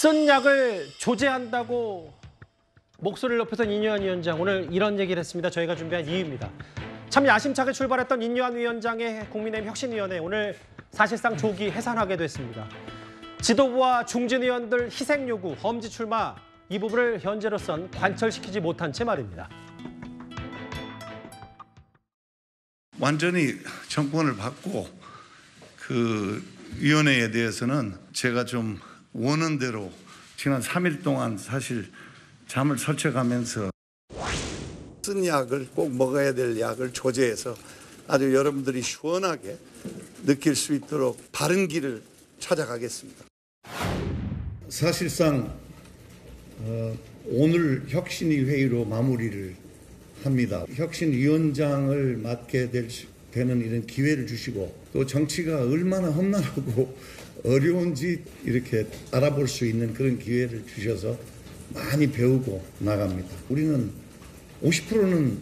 쓴 약을 조제한다고 목소리를 높여선 인요한 위원장, 오늘 이런 얘기를 했습니다. 저희가 준비한 이유입니다. 참 야심차게 출발했던 인요한 위원장의 국민의힘 혁신위원회, 오늘 사실상 조기 해산하게 됐습니다. 지도부와 중진 의원들 희생 요구, 험지 출마, 이 부분을 현재로선 관철시키지 못한 채 말입니다. 완전히 정권을 받고 그 위원회에 대해서는 제가 좀 원하는 대로 지난 3일 동안 사실 잠을 설쳐가면서 쓴 약을 꼭 먹어야 될 약을 조제해서 아주 여러분들이 시원하게 느낄 수 있도록 바른 길을 찾아가겠습니다. 사실상 오늘 혁신위 회의로 마무리를 합니다. 혁신위원장을 맡게 되는 이런 기회를 주시고 또 정치가 얼마나 험난하고 어려운지 이렇게 알아볼 수 있는 그런 기회를 주셔서 많이 배우고 나갑니다. 우리는 50%는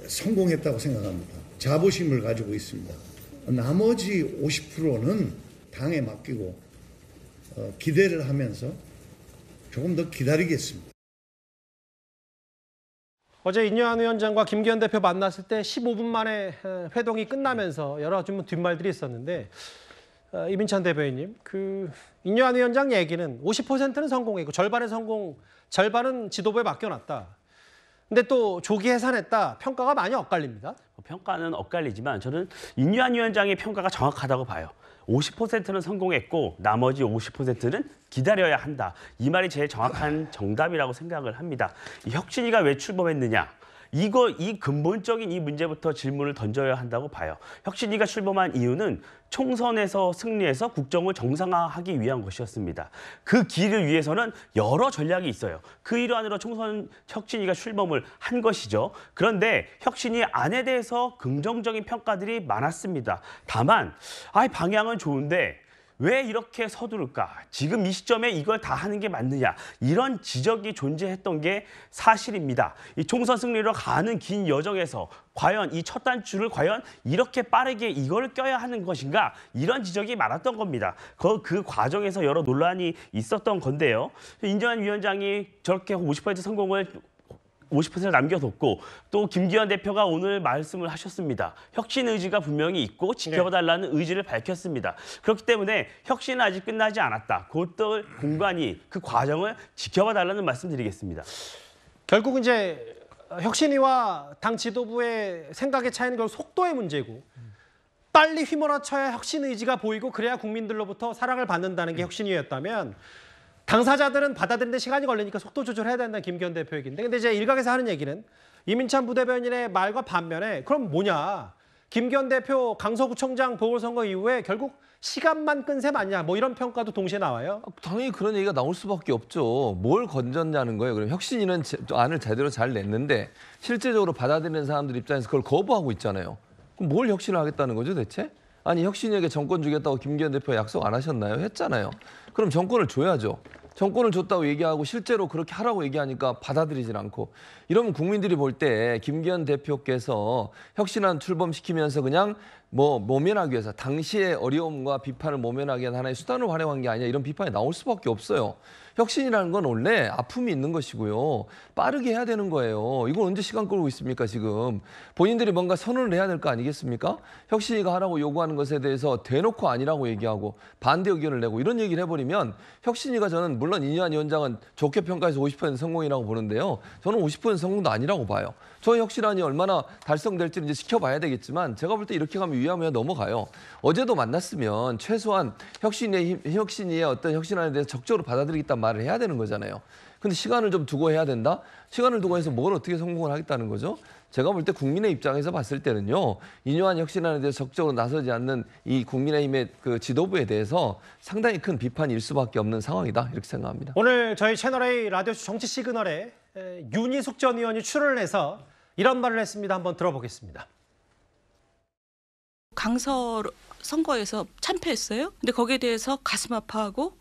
성공했다고 생각합니다. 자부심을 가지고 있습니다. 나머지 50%는 당에 맡기고 기대를 하면서 조금 더 기다리겠습니다. 어제 인요한 위원장과 김기현 대표 만났을 때 15분 만에 회동이 끝나면서 여러 좀 뒷말들이 있었는데, 이민찬 대변인님, 인요한 위원장 얘기는 50%는 성공했고 절반은 지도부에 맡겨놨다. 근데 또 조기 해산했다. 평가가 많이 엇갈립니다. 평가는 엇갈리지만 저는 인요한 위원장의 평가가 정확하다고 봐요. 50%는 성공했고 나머지 50%는 기다려야 한다. 이 말이 제일 정확한 정답이라고 생각을 합니다. 이 혁신위가 왜 출범했느냐? 이 근본적인 이 문제부터 질문을 던져야 한다고 봐요. 혁신위가 출범한 이유는 총선에서 승리해서 국정을 정상화하기 위한 것이었습니다. 그 길을 위해서는 여러 전략이 있어요. 그 일환으로 총선 혁신위가 출범을 한 것이죠. 그런데 혁신위 안에 대해서 긍정적인 평가들이 많았습니다. 다만 방향은 좋은데 왜 이렇게 서두를까? 지금 이 시점에 이걸 다 하는 게 맞느냐? 이런 지적이 존재했던 게 사실입니다. 이 총선 승리로 가는 긴 여정에서 과연 이 첫 단추를 과연 이렇게 빠르게 이걸 껴야 하는 것인가? 이런 지적이 많았던 겁니다. 그 과정에서 여러 논란이 있었던 건데요. 인요한 위원장이 저렇게 50% 성공을 50%를 남겨뒀고 또 김기현 대표가 오늘 말씀을 하셨습니다. 혁신 의지가 분명히 있고 지켜봐달라는 의지를 밝혔습니다. 그렇기 때문에 혁신은 아직 끝나지 않았다. 그것도 공간이 그 과정을 지켜봐달라는 말씀드리겠습니다. 결국 이제 혁신위와 당 지도부의 생각의 차이는 결국 속도의 문제고, 빨리 휘몰아쳐야 혁신 의지가 보이고 그래야 국민들로부터 사랑을 받는다는 게 혁신위였다면, 당사자들은 받아들이는데 시간이 걸리니까 속도 조절해야 된다는 김기현 대표 얘기인데, 근데 이제 일각에서 하는 얘기는 이민찬 부대변인의 말과 반면에 그럼 뭐냐? 김기현 대표 강서구청장 보궐선거 이후에 결국 시간만 끈 셈 아니냐? 뭐 이런 평가도 동시에 나와요. 당연히 그런 얘기가 나올 수밖에 없죠. 뭘 건졌냐는 거예요. 그럼 혁신위는 안을 제대로 잘 냈는데 실제적으로 받아들이는 사람들 입장에서 그걸 거부하고 있잖아요. 그럼 뭘 혁신을 하겠다는 거죠, 대체? 아니, 혁신위에게 정권 주겠다고 김기현 대표 약속 안 하셨나요? 했잖아요. 그럼 정권을 줘야죠. 정권을 줬다고 얘기하고 실제로 그렇게 하라고 얘기하니까 받아들이질 않고, 이러면 국민들이 볼 때 김기현 대표께서 혁신안 출범시키면서 그냥 모면하기 위해서 당시의 어려움과 비판을 모면하기 위한 하나의 수단을 활용한 게 아니냐, 이런 비판이 나올 수밖에 없어요. 혁신이라는 건 원래 아픔이 있는 것이고요. 빠르게 해야 되는 거예요. 이걸 언제 시간 끌고 있습니까, 지금. 본인들이 뭔가 선언을 해야 될 거 아니겠습니까? 혁신이가 하라고 요구하는 것에 대해서 대놓고 아니라고 얘기하고 반대 의견을 내고 이런 얘기를 해버리면, 혁신이가 저는 물론 인요한 위원장은 좋게 평가해서 50% 성공이라고 보는데요. 저는 50% 성공도 아니라고 봐요. 저 혁신안이 얼마나 달성될지는 이제 지켜봐야 되겠지만 제가 볼 때 이렇게 가면 위험해 넘어가요. 어제도 만났으면 최소한 혁신위의 어떤 혁신안에 대해서 적극적으로 받아들이겠다는 말을 해야 되는 거잖아요. 근데 시간을 좀 두고 해야 된다? 시간을 두고 해서 뭘 어떻게 성공을 하겠다는 거죠? 제가 볼 때 국민의 입장에서 봤을 때는요, 인요한 혁신안에 대해서 적극적으로 나서지 않는 이 국민의힘의 그 지도부에 대해서 상당히 큰 비판일 수밖에 없는 상황이다, 이렇게 생각합니다. 오늘 저희 채널A 라디오쇼 정치 시그널에 윤희숙 전 의원이 출연을 해서 이런 말을 했습니다. 한번 들어보겠습니다. 강서 선거에서 참패했어요. 근데 거기에 대해서 가슴 아파하고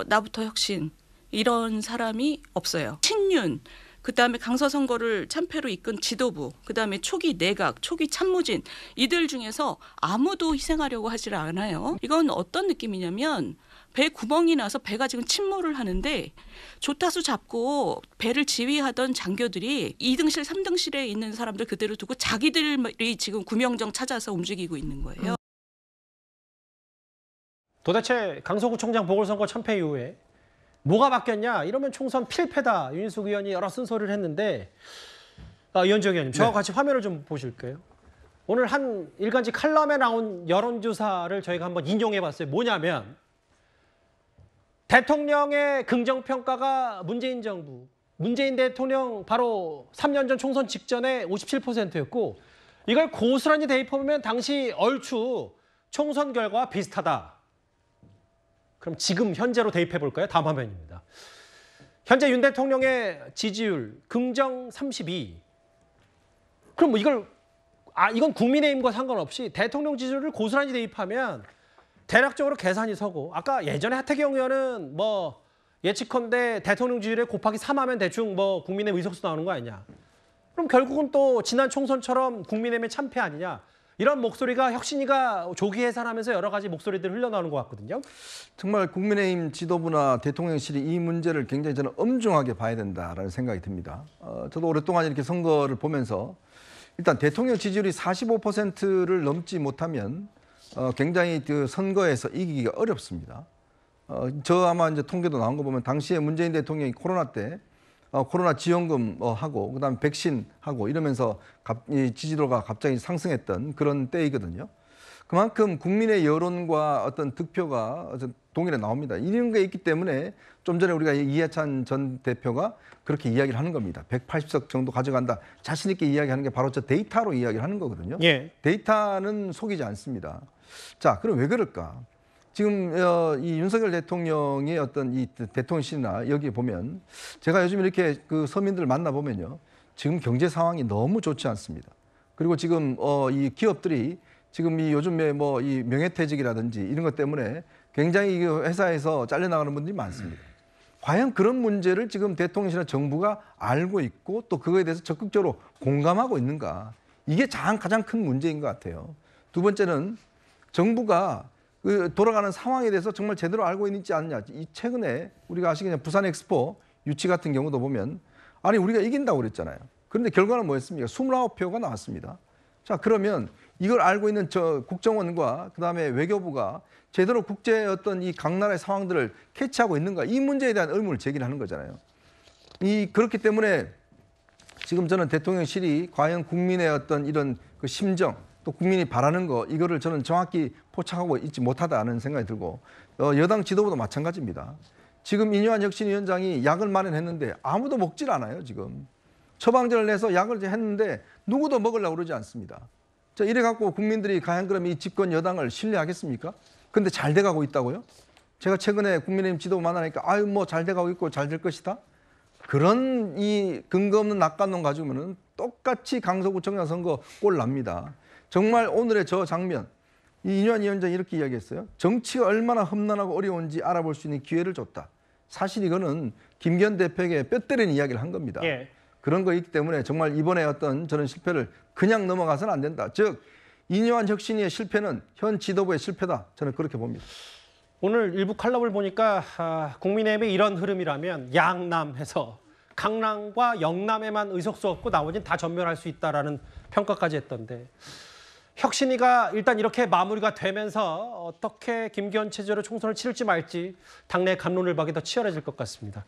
나부터 혁신, 이런 사람이 없어요. 친윤, 그다음에 강서 선거를 참패로 이끈 지도부, 그다음에 초기 내각, 초기 참모진 이들 중에서 아무도 희생하려고 하질 않아요. 이건 어떤 느낌이냐면 배 구멍이 나서 배가 지금 침몰을 하는데 조타수 잡고 배를 지휘하던 장교들이 2등실, 3등실에 있는 사람들 그대로 두고 자기들이 지금 구명정 찾아서 움직이고 있는 거예요. 도대체 강서구청장 보궐선거 참패 이후에 뭐가 바뀌었냐? 이러면 총선 필패다. 윤희숙 의원이 여러 쓴소리를 했는데 이현정 의원님, 저와 같이 화면을 좀 보실까요? 오늘 한 일간지 칼럼에 나온 여론조사를 저희가 한번 인용해봤어요. 뭐냐면 대통령의 긍정평가가 문재인 정부, 문재인 대통령 바로 3년 전 총선 직전에 57%였고 이걸 고스란히 대입해보면 당시 얼추 총선 결과와 비슷하다. 그럼 지금 현재로 대입해 볼까요? 다음 화면입니다. 현재 윤 대통령의 지지율 긍정 32. 그럼 뭐 이건 국민의힘과 상관없이 대통령 지지율을 고스란히 대입하면 대략적으로 계산이 서고 아까 예전에 하태경 의원은 뭐 예측컨대 대통령 지지율에 곱하기 3하면 대충 뭐 국민의힘 의석수 나오는 거 아니냐. 그럼 결국은 또 지난 총선처럼 국민의힘의 참패 아니냐. 이런 목소리가 혁신위가 조기 해산하면서 여러 가지 목소리들이 흘러나오는 것 같거든요. 정말 국민의힘 지도부나 대통령실이 이 문제를 굉장히 저는 엄중하게 봐야 된다라는 생각이 듭니다. 저도 오랫동안 이렇게 선거를 보면서 일단 대통령 지지율이 45%를 넘지 못하면 굉장히 그 선거에서 이기기가 어렵습니다. 저 아마 이제 통계도 나온 거 보면 당시에 문재인 대통령이 코로나 때 코로나 지원금 하고 그다음에 백신 하고 이러면서 이 지지도가 갑자기 상승했던 그런 때이거든요. 그만큼 국민의 여론과 어떤 득표가 어떤 동일에 나옵니다. 이런 게 있기 때문에 좀 전에 우리가 이해찬 전 대표가 그렇게 이야기를 하는 겁니다. 180석 정도 가져간다. 자신 있게 이야기하는 게 바로 저 데이터로 이야기를 하는 거거든요. 예. 데이터는 속이지 않습니다. 자, 그럼 왜 그럴까? 지금 이 윤석열 대통령의 어떤 이 대통령실이나 여기에 보면 제가 요즘 이렇게 그 서민들 만나보면요. 지금 경제 상황이 너무 좋지 않습니다. 그리고 지금 이 기업들이 지금 이 요즘에 뭐 이 명예퇴직이라든지 이런 것 때문에 굉장히 이 회사에서 잘려나가는 분들이 많습니다. 과연 그런 문제를 지금 대통령실이나 정부가 알고 있고 또 그거에 대해서 적극적으로 공감하고 있는가? 이게 가장 큰 문제인 것 같아요. 두 번째는 정부가 그 돌아가는 상황에 대해서 정말 제대로 알고 있는지 않느냐. 이 최근에 우리가 아시겠냐 부산 엑스포 유치 같은 경우도 보면 아니 우리가 이긴다고 그랬잖아요. 그런데 결과는 뭐였습니까? 29표가 나왔습니다. 자, 그러면 이걸 알고 있는 저 국정원과 그다음에 외교부가 제대로 국제 어떤 이 각 나라의 상황들을 캐치하고 있는가? 이 문제에 대한 의문을 제기하는 거잖아요. 그렇기 때문에 지금 저는 대통령실이 과연 국민의 어떤 이런 그 심정 또 국민이 바라는 거 이거를 저는 정확히 포착하고 있지 못하다는 생각이 들고 여당 지도부도 마찬가지입니다. 지금 이뇨한 혁신위원장이 약을 마련했는데 아무도 먹질 않아요. 지금 처방전을 내서 약을 했는데 누구도 먹으려고 그러지 않습니다. 자, 이래 갖고 국민들이 과연 그럼 이 집권 여당을 신뢰하겠습니까? 근데 잘 돼가고 있다고요? 제가 최근에 국민의힘 지도부 만나니까 아유 뭐 잘 돼가고 있고 잘 될 것이다. 그런 이 근거 없는 낙관론 가지고는 똑같이 강서구청장 선거 꼴 납니다. 정말 오늘의 저 장면, 이뇨한 위원장이 이렇게 이야기했어요. 정치가 얼마나 험난하고 어려운지 알아볼 수 있는 기회를 줬다. 사실 이거는 김기현 대표에게 뼈 때리는 이야기를 한 겁니다. 예. 그런 거이기 때문에 정말 이번에 어떤 저런 실패를 그냥 넘어가서는 안 된다. 즉 이뇨한 혁신위의 실패는 현 지도부의 실패다. 저는 그렇게 봅니다. 오늘 일부 칼럼을 보니까 국민의힘의 이런 흐름이라면 양남해서 강남과 영남에만 의석수 없고 나머지는 다 전멸할 수 있다라는 평가까지 했던데 혁신위가 일단 이렇게 마무리가 되면서 어떻게 김기현 체제로 총선을 치를지 말지 당내 갑론을 박이 더 치열해질 것 같습니다.